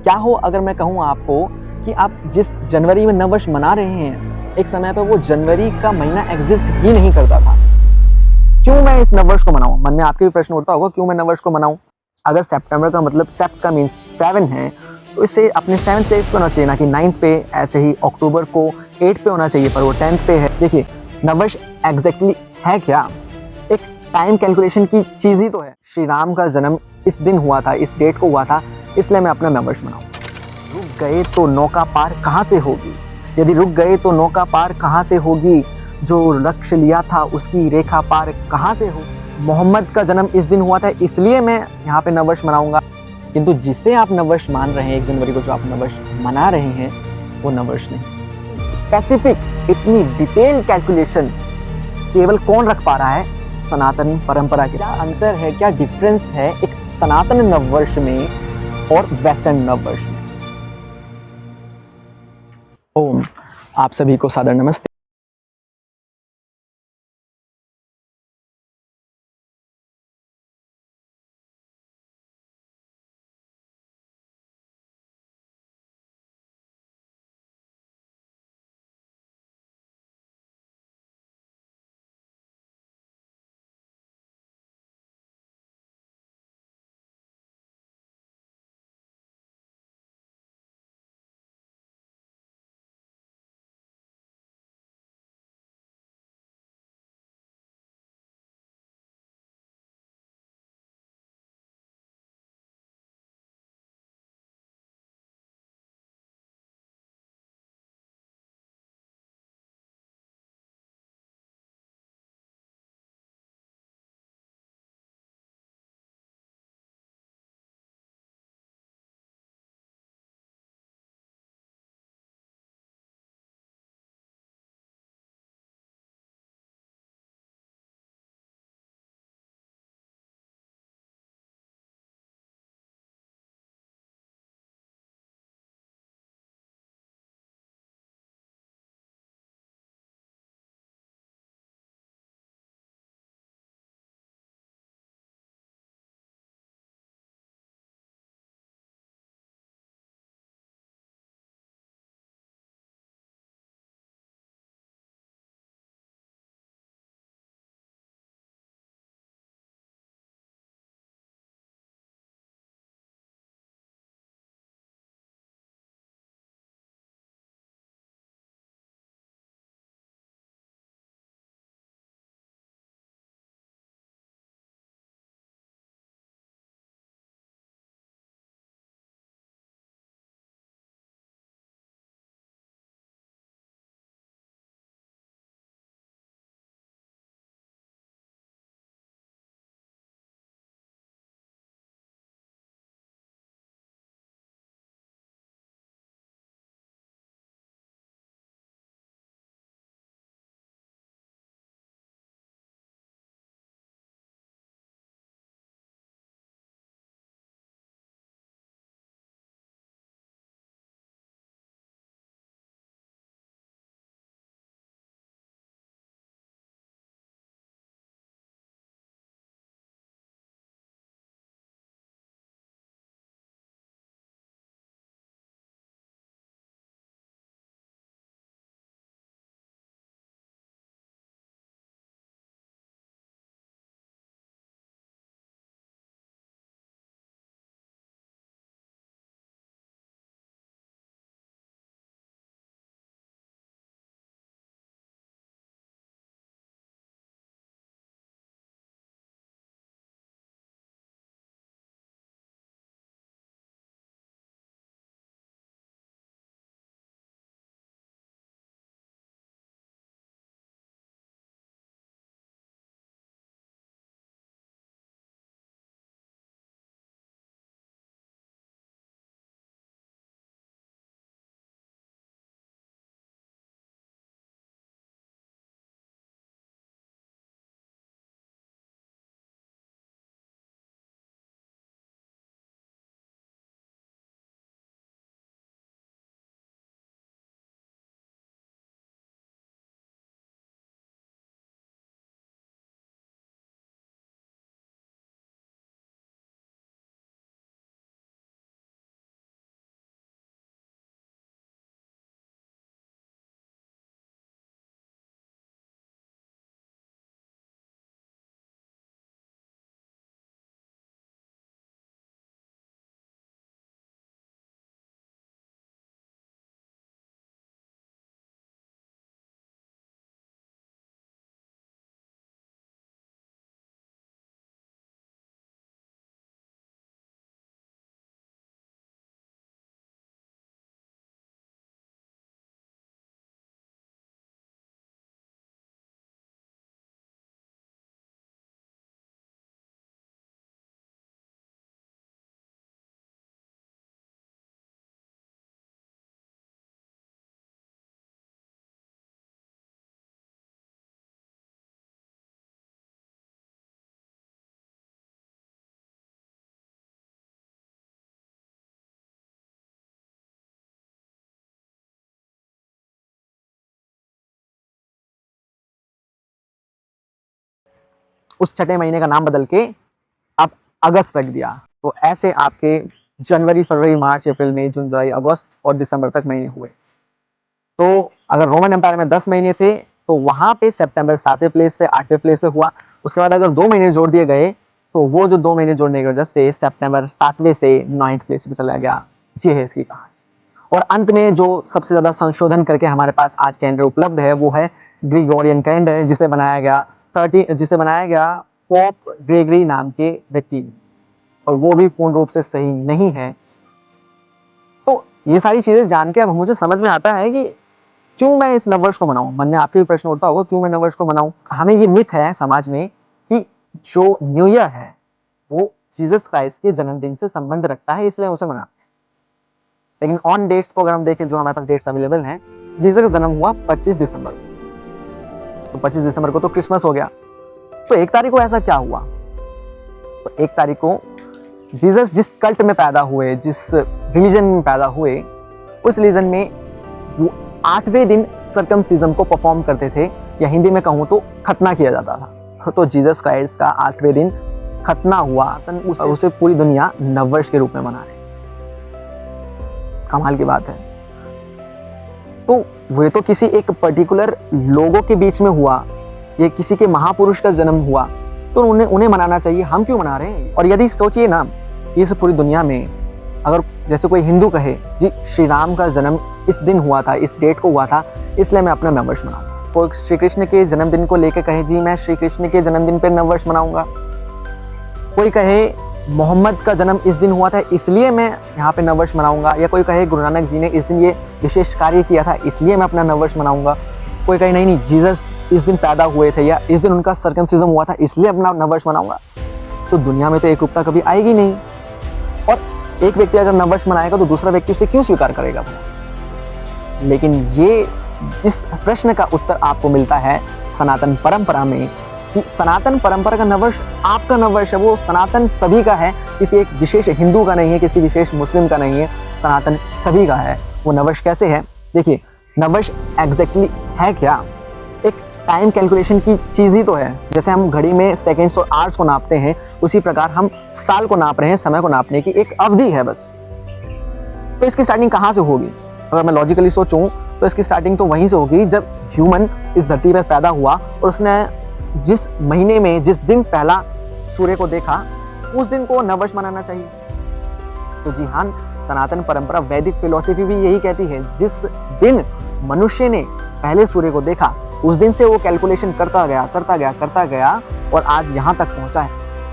क्या हो अगर मैं कहूँ आपको कि आप जिस जनवरी में नववर्ष मना रहे हैं, एक समय पर वो जनवरी का महीना एग्जिस्ट ही नहीं करता था। क्यों मैं इस नववर्ष को मनाऊं? मन में आपके भी प्रश्न उठता होगा, क्यों मैं नववर्ष को मनाऊं? अगर सितंबर का मतलब सेप्ट का मीन्स 7 है, तो इसे अपने 7th प्लेस पे होना चाहिए, ना कि 9th पे। ऐसे ही अक्टूबर को 8 पे होना चाहिए, पर वो 10th पे है। देखिए, नववर्ष एग्जैक्टली है क्या? एक टाइम कैलकुलेशन की चीज ही तो है। श्री राम का जन्म इस दिन हुआ था, इस डेट को हुआ था, इसलिए मैं अपना नववर्ष मनाऊं। रुक गए तो नौका पार कहाँ से होगी? यदि रुक गए तो नौका पार कहाँ से होगी? जो लक्ष्य लिया था उसकी रेखा पार कहाँ से हो? मोहम्मद का जन्म इस दिन हुआ था, इसलिए मैं यहाँ पे नववर्ष मनाऊंगा। किंतु जिसे आप नववर्ष मान रहे हैं, 1 जनवरी को जो आप नववर्ष मना रहे हैं, वो नववर्ष नहीं। स्पेसिफिक इतनी डिटेल कैलकुलेशन केवल कौन रख पा रहा है? सनातन परंपरा के। क्या अंतर है, क्या डिफरेंस है एक सनातन नववर्ष में और वेस्टर्न नववर्ष में? ओम, आप सभी को सादर नमस्ते। उस छठे महीने का नाम बदल के आप अगस्त रख दिया। तो ऐसे आपके जनवरी, फरवरी, मार्च, अप्रैल, मई, जून, जुलाई, अगस्त और दिसंबर तक महीने हुए। तो अगर रोमन एम्पायर में 10 महीने थे तो वहां पे सितंबर 7वें प्लेस पे, 8वें प्लेस पे हुआ। उसके बाद अगर 2 महीने जोड़ दिए गए तो वो जो 2 महीने जोड़ने की वजह से सितंबर 7वें से 9th प्लेस पे चला गया। ये है इसकी कहानी। और अंत में जो सबसे ज्यादा संशोधन करके हमारे पास आज कैलेंडर उपलब्ध है वो है ग्रिगोरियन कैलेंडर, जिसे बनाया गया पोप ग्रेगरी नाम के व्यक्ति ने, और वो भी पूर्ण रूप से सही नहीं है। तो ये सारी चीजें जान के अब मुझे समझ में आता है कि क्यों मैं इस नववर्ष को मनाऊं। मन में आपके भी प्रश्न उठता होगा क्यों मैं नववर्ष को मनाऊं। हमें ये मिथ है समाज में कि जो न्यू ईयर है वो जीसस क्राइस्ट के जन्मदिन से संबंध रखता है, इसलिए उसे मनाते हैं। लेकिन ऑन डेट्स को अगर हम देखें, जो हमारे पास डेट्स अवेलेबल हैं, जीसस का जन्म हुआ 25 दिसंबर को। तो 25 दिसंबर को तो क्रिसमस हो गया। तो 1 तारीख को ऐसा क्या हुआ? तो 1 तारीख को जीसस जिस कल्ट में पैदा हुए, जिस रिलीजन में पैदा हुए, उस रिलीजन में वो 8वें दिन सर्कमसिजम को परफॉर्म करते थे, या हिंदी में कहूं तो खतना किया जाता था। तो जीसस क्राइस्ट का 8वें दिन खतना हुआ, उसे पूरी दुनिया नववर्ष के रूप में मना रही। कमाल की बात है। तो वो तो किसी एक पर्टिकुलर लोगों के बीच में हुआ, ये किसी के महापुरुष का जन्म हुआ, तो उन्हें मनाना चाहिए, हम क्यों मना रहे हैं? और यदि सोचिए ना, इस पूरी दुनिया में अगर जैसे कोई हिंदू कहे जी श्री राम का जन्म इस दिन हुआ था, इस डेट को हुआ था, इसलिए मैं अपना नववर्ष मनाऊंगा। कोई श्री कृष्ण के जन्मदिन को लेकर कहे जी मैं श्री कृष्ण के जन्मदिन पर नववर्ष मनाऊंगा। कोई कहे मोहम्मद का जन्म इस दिन हुआ था, इसलिए मैं यहाँ पे नववर्ष मनाऊंगा। या कोई कहे गुरु नानक जी ने इस दिन ये विशेष कार्य किया था, इसलिए मैं अपना नववर्ष मनाऊंगा। कोई कहे नहीं जीसस इस दिन पैदा हुए थे, या इस दिन उनका सर्कमसिजम हुआ था, इसलिए अपना नववर्ष मनाऊंगा। तो दुनिया में तो एकरूपता कभी आएगी नहीं। और एक व्यक्ति अगर नववर्ष मनाएगा तो दूसरा व्यक्ति उसे क्यों स्वीकार करेगा? लेकिन ये इस प्रश्न का उत्तर आपको मिलता है सनातन परंपरा में, कि सनातन परंपरा का नववर्ष आपका नववर्ष है, वो सनातन सभी का है, किसी एक विशेष हिंदू का नहीं है, किसी विशेष मुस्लिम का नहीं है, सनातन सभी का है। वो नववर्ष कैसे है? देखिए, नववर्ष एग्जैक्टली है क्या? एक टाइम कैलकुलेशन की चीज ही तो है। जैसे हम घड़ी में सेकंड्स और आवर्स को नापते हैं, उसी प्रकार हम साल को नाप रहे हैं, समय को नापने की एक अवधि है बस। तो इसकी स्टार्टिंग कहाँ से होगी? अगर मैं लॉजिकली सोचूं तो इसकी स्टार्टिंग तो वहीं से होगी जब ह्यूमन इस धरती पर पैदा हुआ और उसने जिस महीने में जिस दिन पहला सूर्य को देखा, उस दिन को नववर्ष मनाना चाहिए। तो जी हाँ, सनातन परंपरा, वैदिक फिलॉसफी भी यही कहती है, जिस दिन मनुष्य ने पहले सूर्य को देखा उस दिन से वो कैलकुलेशन करता गया और आज यहाँ तक पहुंचा है।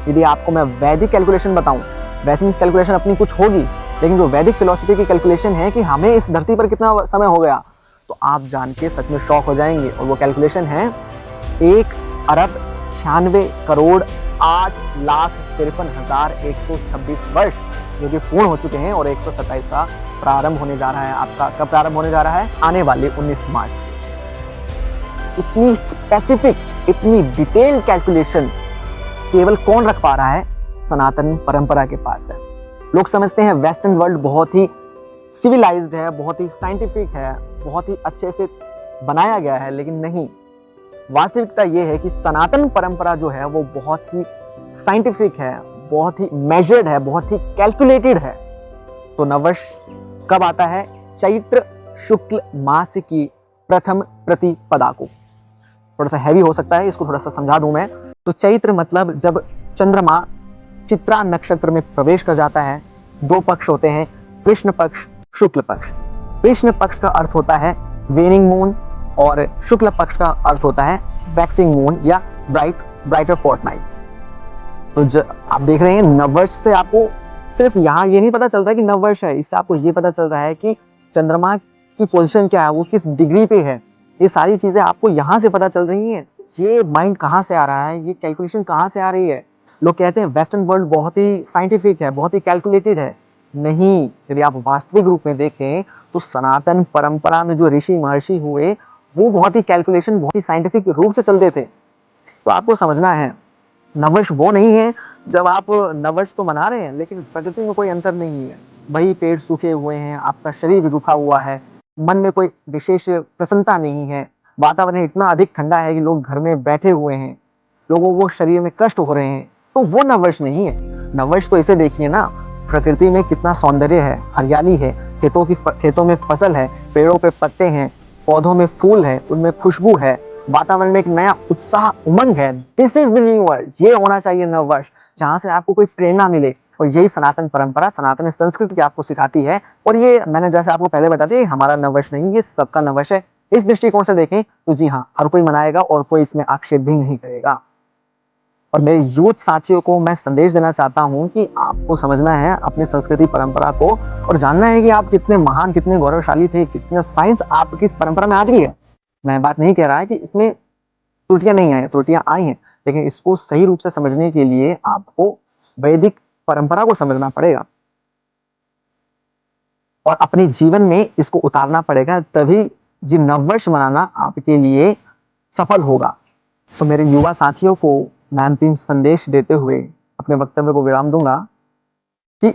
यदि आपको मैं वैदिक कैलकुलेशन बताऊं, वैसे कैलकुलेशन अपनी कुछ होगी, लेकिन जो वैदिक फिलॉसफी की कैलकुलेशन है कि हमें इस धरती पर कितना समय हो गया, तो आप जान के सच में शॉक हो जाएंगे। और वो कैलकुलेशन है 1,96,8,53,126 वर्ष, जो कि पूर्ण हो चुके हैं, और 127 का प्रारंभ होने जा रहा है। आपका कब प्रारंभ होने जा रहा है? आने वाले 19 मार्च। इतनी स्पेसिफिक, इतनी डिटेल कैलकुलेशन केवल कौन रख पा रहा है? सनातन परंपरा के पास है। लोग समझते हैं वेस्टर्न वर्ल्ड बहुत ही सिविलाइज्ड है, बहुत ही साइंटिफिक है, बहुत ही अच्छे से बनाया गया है, लेकिन नहीं। वास्तविकता यह है कि सनातन परंपरा जो है वो बहुत ही साइंटिफिक है, बहुत ही मेजर्ड है, बहुत ही कैलकुलेटेड है। तो नववर्ष कब आता है? चैत्र शुक्ल मास की प्रथम प्रतिपदा को। थोड़ा सा हैवी हो सकता है, इसको थोड़ा सा समझा दूं मैं। तो चैत्र मतलब जब चंद्रमा चित्रा नक्षत्र में प्रवेश कर जाता है। 2 पक्ष होते हैं, कृष्ण पक्ष, शुक्ल पक्ष। कृष्ण पक्ष का अर्थ होता है वेनिंग मून, और शुक्ल पक्ष का अर्थ होता है वैक्सिंग मून या ब्राइटर फोर्टनाइट। तो आप देख रहे हैं, नववर्ष से आपको सिर्फ यहाँ ये नहीं पता चल रहा कि नववर्ष है, इससे आपको ये पता चल रहा है कि चंद्रमा की पोजीशन क्या है, वो किस डिग्री पे है। ये सारी चीजें आपको यहाँ से पता चल रही हैं। ये माइंड कहाँ से आ रहा है, ये कैलकुलेशन कहाँ से आ रही है? लोग कहते हैं वेस्टर्न वर्ल्ड बहुत ही साइंटिफिक है, बहुत ही कैलकुलेटेड है। नहीं, यदि आप वास्तविक रूप में देखें तो सनातन परंपरा में जो ऋषि महर्षि हुए वो बहुत ही कैलकुलेशन, बहुत ही साइंटिफिक रूप से चलते थे। तो आपको समझना है, नववर्ष वो नहीं है जब आप नववर्ष तो मना रहे हैं लेकिन प्रकृति में कोई अंतर नहीं है। वही पेड़ सूखे हुए हैं, आपका शरीर भी रूखा हुआ है, मन में कोई विशेष प्रसन्नता नहीं है, वातावरण इतना अधिक ठंडा है कि लोग घर में बैठे हुए हैं। लोगों को शरीर में कष्ट हो रहे हैं, तो वो नववर्ष नहीं है। नववर्ष तो इसे देखिए ना, प्रकृति में कितना सौंदर्य है, हरियाली है, खेतों में फसल है, पेड़ों पे पत्ते हैं, पौधों में फूल है, उनमें खुशबू है, वातावरण में एक नया उत्साह, उमंग है। This is the new world. ये होना चाहिए नववर्ष, जहां से आपको कोई प्रेरणा मिले। और यही सनातन परंपरा, सनातन संस्कृति आपको सिखाती है। और ये मैंने जैसे आपको पहले बता दिया, हमारा नववर्ष नहीं, ये सबका नववर्ष है। इस दृष्टिकोण से देखें तो जी हाँ, हर कोई मनाएगा और कोई इसमें आक्षेप भी नहीं करेगा। और मेरे यूथ साथियों को मैं संदेश देना चाहता हूं कि आपको समझना है अपनी संस्कृति परंपरा को, और जानना है कि आप कितने महान, कितने गौरवशाली थे, कितना साइंस आपकी इस परंपरा में आ गई है। मैं बात नहीं कह रहा है कि इसमें त्रुटियां नहीं आई, त्रुटियां आई हैं, लेकिन इसको सही रूप से समझने के लिए आपको वैदिक परंपरा को समझना पड़ेगा और अपने जीवन में इसको उतारना पड़ेगा, तभी ये नववर्ष मनाना आपके लिए सफल होगा। तो मेरे युवा साथियों को मैं अंतिम संदेश देते हुए अपने वक्तव्य को विराम दूंगा कि